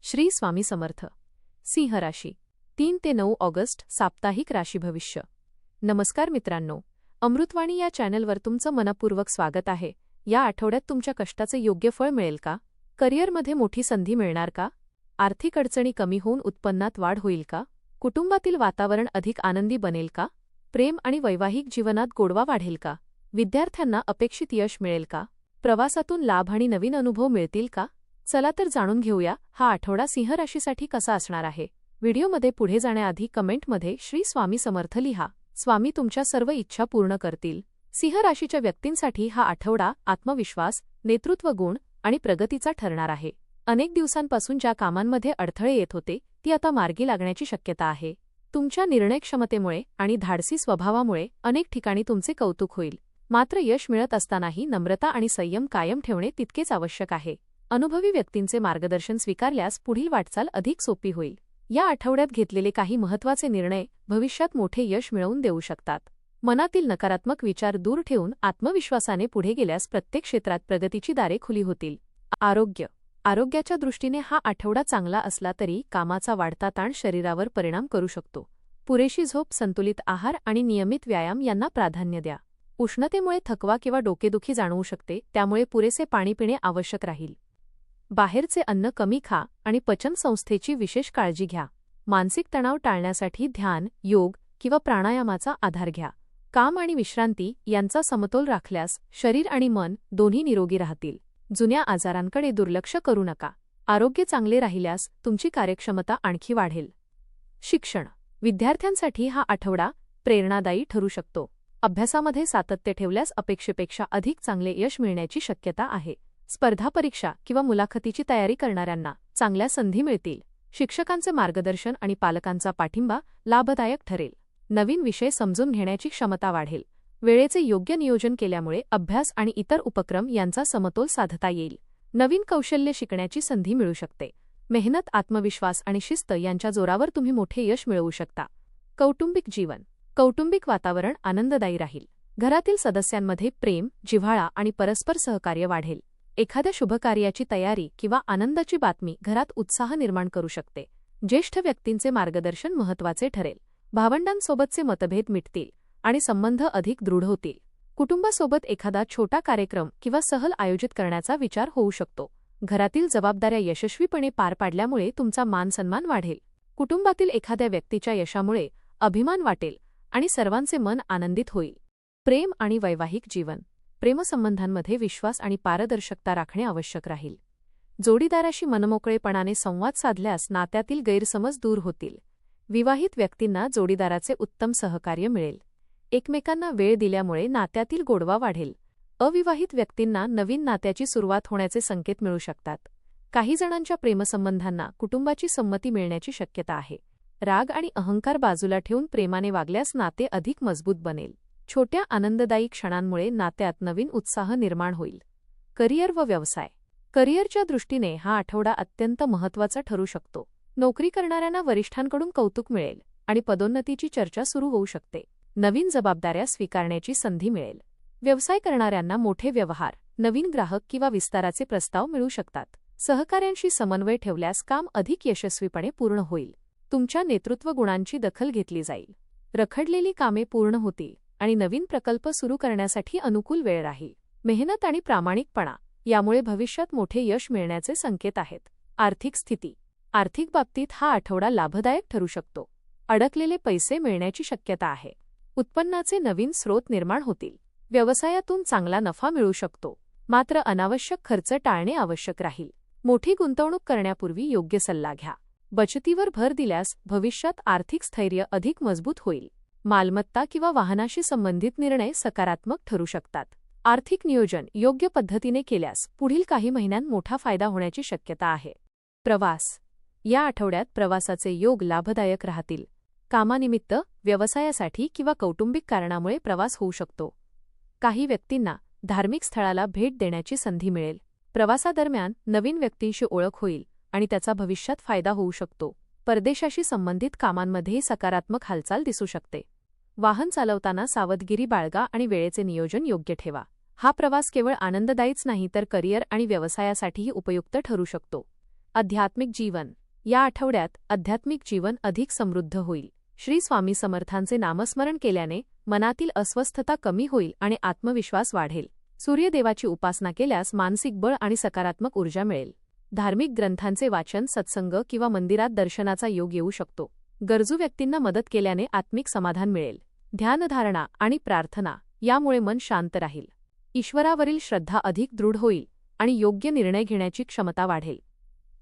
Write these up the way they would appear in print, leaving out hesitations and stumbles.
श्री स्वामी समर्थ. सिंह राशी 3 ते 9 ऑगस्ट साप्ताहिक राशी भविष्य. नमस्कार मित्रांनो, अमृतवाणी या चॅनलवर तुमचं मनपूर्वक स्वागत आहे. या आठवड्यात तुमच्या कष्टाचे योग्य फळ मिळेल का? करिअरमध्ये मोठी संधी मिळणार का? आर्थिक अडचणी कमी होऊन उत्पन्नात वाढ होईल का? कुटुंबातील वातावरण अधिक आनंदी बनेल का? प्रेम आणि वैवाहिक जीवनात गोडवा वाढेल का? विद्यार्थ्यांना अपेक्षित यश मिळेल का? प्रवासातून लाभ आणि नवीन अनुभव मिळतील का? चला तर जाणून घेऊया हा आठवडा सिंह राशीसाठी कसा असणार आहे. व्हिडिओमध्ये पुढे जाण्याआधी कमेंटमध्ये श्री स्वामी समर्थ लिहा. स्वामी तुमच्या सर्व इच्छा पूर्ण करतील. सिंह राशीच्या व्यक्तींसाठी हा आठवडा आत्मविश्वास, नेतृत्व गुण आणि प्रगतीचा ठरणार आहे. अनेक दिवसांपासून ज्या कामांमध्ये अडथळे येत होते ती आता मार्गी लागण्याची शक्यता आहे. तुमच्या निर्णयक्षमतेमुळे आणि धाडसी स्वभावामुळे अनेक ठिकाणी तुमचे कौतुक होईल. मात्र यश मिळत असतानाही नम्रता आणि संयम कायम ठेवणे तितकेच आवश्यक आहे. अनुभवी व्यक्तींचे मार्गदर्शन स्वीकारल्यास पुढील वाटचाल अधिक सोपी होईल. या आठवड्यात घेतलेले काही महत्त्वाचे निर्णय भविष्यात मोठे यश मिळवून देऊ शकतात. मनातील नकारात्मक विचार दूर ठेवून आत्मविश्वासाने पुढे गेल्यास प्रत्येक क्षेत्रात प्रगतीची दारे खुली होतील. आरोग्याच्या दृष्टीने हा आठवडा चांगला असला तरी कामाचा वाढता ताण शरीरावर परिणाम करू शकतो. पुरेशी झोप, संतुलित आहार आणि नियमित व्यायाम यांना प्राधान्य द्या. उष्णतेमुळे थकवा किंवा डोकेदुखी जाणवू शकते, त्यामुळे पुरेसे पाणी पिणे आवश्यक राहील. बाहेरचे अन्न कमी खा आणि पचनसंस्थेची विशेष काळजी घ्या. मानसिक तणाव टाळण्यासाठी ध्यान, योग किंवा प्राणायामाचा आधार घ्या. काम आणि विश्रांती यांचा समतोल राखल्यास शरीर आणि मन दोन्ही निरोगी राहतील. जुन्या आजारांकडे दुर्लक्ष करू नका. आरोग्य चांगले राहिल्यास तुमची कार्यक्षमता आणखी वाढेल. शिक्षण विद्यार्थ्यांसाठी हा आठवडा प्रेरणादायी ठरू शकतो. अभ्यासामध्ये सातत्य ठेवल्यास अपेक्षेपेक्षा अधिक चांगले यश मिळण्याची शक्यता आहे. स्पर्धा परीक्षा किंवा मुलाखतीची तयारी करणाऱ्यांना चांगल्या संधी मिळतील. शिक्षकांचे मार्गदर्शन आणि पालकांचा पाठिंबा लाभदायक ठरेल. नवीन विषय समजून घेण्याची क्षमता वाढेल. वेळेचे योग्य नियोजन केल्यामुळे अभ्यास आणि इतर उपक्रम यांचा समतोल साधता येईल. नवीन कौशल्य शिकण्याची संधी मिळू शकते. मेहनत, आत्मविश्वास आणि शिस्त यांच्या जोरावर तुम्ही मोठे यश मिळवू शकता. कौटुंबिक वातावरण आनंददायी राहील. घरातील सदस्यांमध्ये प्रेम, जिव्हाळा आणि परस्पर सहकार्य वाढेल. एखाद्या शुभकार्याची तयारी किंवा आनंदाची बातमी घरात उत्साह निर्माण करू शकते. ज्येष्ठ व्यक्तींचे मार्गदर्शन महत्त्वाचे ठरेल. भावंडांसोबतचे मतभेद मिटतील आणि संबंध अधिक दृढ होतील. कुटुंबासोबत एखादा छोटा कार्यक्रम किंवा सहल आयोजित करण्याचा विचार होऊ शकतो. घरातील जबाबदाऱ्या यशस्वीपणे पार पाडल्यामुळे तुमचा मानसन्मान वाढेल. कुटुंबातील एखाद्या व्यक्तीच्या यशामुळे अभिमान वाटेल आणि सर्वांचे मन आनंदित होईल. प्रेम आणि वैवाहिक जीवन प्रेमसंबंधांमध्ये विश्वास आणि पारदर्शकता राखणे आवश्यक राहील. जोडीदाराशी मनमोकळेपणाने संवाद साधल्यास नात्यातील गैरसमज दूर होतील. विवाहित व्यक्तींना जोडीदाराचे उत्तम सहकार्य मिळेल. एकमेकांना वेळ दिल्यामुळे नात्यातील गोडवा वाढेल. अविवाहित व्यक्तींना नवीन नात्याची सुरुवात होण्याचे संकेत मिळू शकतात. काही जणांच्या प्रेमसंबंधांना कुटुंबाची संमती मिळण्याची शक्यता आहे. राग आणि अहंकार बाजूला ठेवून प्रेमाने वागल्यास नाते अधिक मजबूत बनेल. छोट्या आनंददायी क्षणांमुळे नात्यात नवीन उत्साह निर्माण होईल. करिअर व व्यवसाय करिअरच्या दृष्टीने हा आठवडा अत्यंत महत्त्वाचा ठरू शकतो. नोकरी करणाऱ्यांना वरिष्ठांकडून कौतुक मिळेल आणि पदोन्नतीची चर्चा सुरू होऊ शकते. नवीन जबाबदाऱ्या स्वीकारण्याची संधी मिळेल. व्यवसाय करणाऱ्यांना मोठे व्यवहार, नवीन ग्राहक किंवा विस्ताराचे प्रस्ताव मिळू शकतात. सहकाऱ्यांशी समन्वय ठेवल्यास काम अधिक यशस्वीपणे पूर्ण होईल. तुमच्या नेतृत्व गुणांची दखल घेतली जाईल. रखडलेली कामे पूर्ण होतील आणि नवीन प्रकल्प सुरू करण्यासाठी अनुकूल वेळ राहील. मेहनत आणि प्रामाणिकपणा यामुळे भविष्यात मोठे यश मिळण्याचे संकेत आहेत. आर्थिक बाबतीत हा आठवडा लाभदायक ठरू शकतो. अडकलेले पैसे मिळण्याची शक्यता आहे. उत्पन्नाचे नवीन स्रोत निर्माण होतील. व्यवसायातून चांगला नफा मिळू शकतो. मात्र अनावश्यक खर्च टाळणे आवश्यक राहील. मोठी गुंतवणूक करण्यापूर्वी योग्य सल्ला घ्या. बचतीवर भर दिल्यास भविष्यात आर्थिक स्थैर्य अधिक मजबूत होईल. मालमत्ता किंवा वाहनाशी संबंधित निर्णय सकारात्मक ठरू शकतात. आर्थिक नियोजन योग्य पद्धतीने केल्यास पुढील काही महिन्यांत मोठा फायदा होण्याची शक्यता आहे. प्रवास या आठवड्यात प्रवासाचे योग लाभदायक राहतील. कामानिमित्त, व्यवसायासाठी किंवा कौटुंबिक कारणामुळे प्रवास होऊ शकतो. काही व्यक्तींना धार्मिक स्थळाला भेट देण्याची संधी मिळेल. प्रवासादरम्यान नवीन व्यक्तींशी ओळख होईल आणि त्याचा भविष्यात फायदा होऊ शकतो. परदेशाशी संबंधित कामांमध्ये सकारात्मक हालचाल दिसू शकते. वाहन चालवताना सावधगिरी बाळगा आणि वेळेचे नियोजन योग्य ठेवा. हा प्रवास केवळ आनंददायीच नाही तर करिअर आणि व्यवसायासाठीही उपयुक्त ठरू शकतो. आध्यात्मिक जीवन. या आठवड्यात आध्यात्मिक जीवन अधिक समृद्ध होईल. श्री स्वामी समर्थांचे नामस्मरण केल्याने मनातील अस्वस्थता कमी होईल आणि आत्मविश्वास वाढेल. सूर्यदेवाची उपासना केल्यास मानसिक बळ आणि सकारात्मक ऊर्जा मिळेल. धार्मिक ग्रंथांचे वाचन, सत्संग किंवा मंदिरात दर्शनाचा योग येऊ शकतो. गरजू व्यक्तींना मदत केल्याने आत्मिक समाधान मिळेल. ध्यानधारणा आणि प्रार्थना यामुळे मन शांत राहील. ईश्वरावरील श्रद्धा अधिक दृढ होईल आणि योग्य निर्णय घेण्याची क्षमता वाढेल.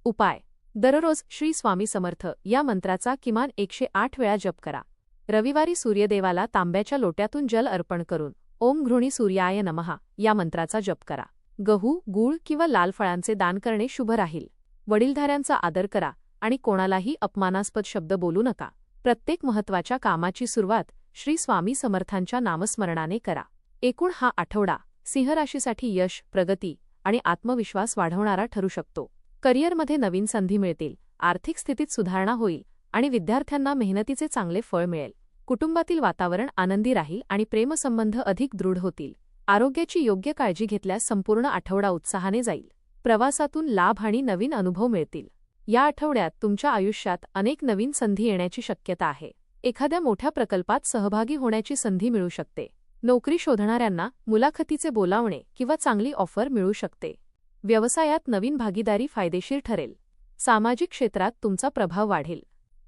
उपाय. दररोज श्री स्वामी समर्थ या मंत्राचा किमान 108 वेळा जप करा. रविवारी सूर्यदेवाला तांब्याच्या लोट्यातून जल अर्पण करून ओम घृणी सूर्याय नमः या मंत्राचा जप करा. गहू, गूळ किंवा लाल फळांचे दान करणे शुभ राहील. वडीलधाऱ्यांचा आदर करा आणि कोणालाही अपमानास्पद शब्द बोलू नका. प्रत्येक महत्त्वाच्या कामाची सुरुवात श्री स्वामी समर्थांच्या नामस्मरणाने करा. एकूण हा आठवडा सिंह राशीसाठी यश, प्रगती आणि आत्मविश्वास वाढवणारा ठरू शकतो. करिअरमध्ये नवीन संधी मिळतील, आर्थिक स्थितीत सुधारणा होईल आणि विद्यार्थ्यांना मेहनतीचे चांगले फळ मिळेल. कुटुंबातील वातावरण आनंदी राहील आणि प्रेमसंबंध अधिक दृढ होतील. आरोग्याची योग्य काळजी घेतल्यास संपूर्ण आठवडा उत्साहाने जाईल. प्रवासातून लाभ आणि नवीन अनुभव मिळतील. या आठवड्यात तुमच्या आयुष्यात अनेक नवीन संधी येण्याची शक्यता आहे. एखाद्या मोठ्या प्रकल्पात सहभागी होण्याची संधी मिळू शकते. नोकरी शोधणाऱ्यांना मुलाखतीचे बोलावणे किंवा चांगली ऑफर मिळू शकते. व्यवसायात नवीन भागीदारी फायदेशीर ठरेल. सामाजिक क्षेत्रात तुमचा प्रभाव वाढेल.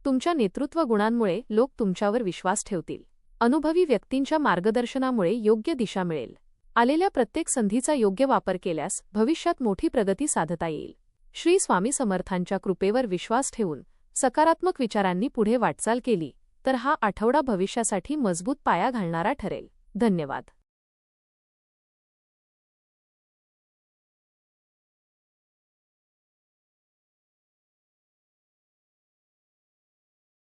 तुमच्या नेतृत्व गुणांमुळे लोक तुमच्यावर विश्वास ठेवतील. अनुभवी व्यक्तींच्या मार्गदर्शनामुळे योग्य दिशा मिळेल. आलेल्या प्रत्येक संधीचा योग्य वापर केल्यास भविष्यात मोठी प्रगती साधता येईल. श्री स्वामी समर्थांच्या कृपेवर विश्वास ठेवून सकारात्मक विचारांनी पुढे वाटचाल केली तर हा आठवडा भविष्यासाठी मजबूत पाया घालणारा ठरेल. धन्यवाद.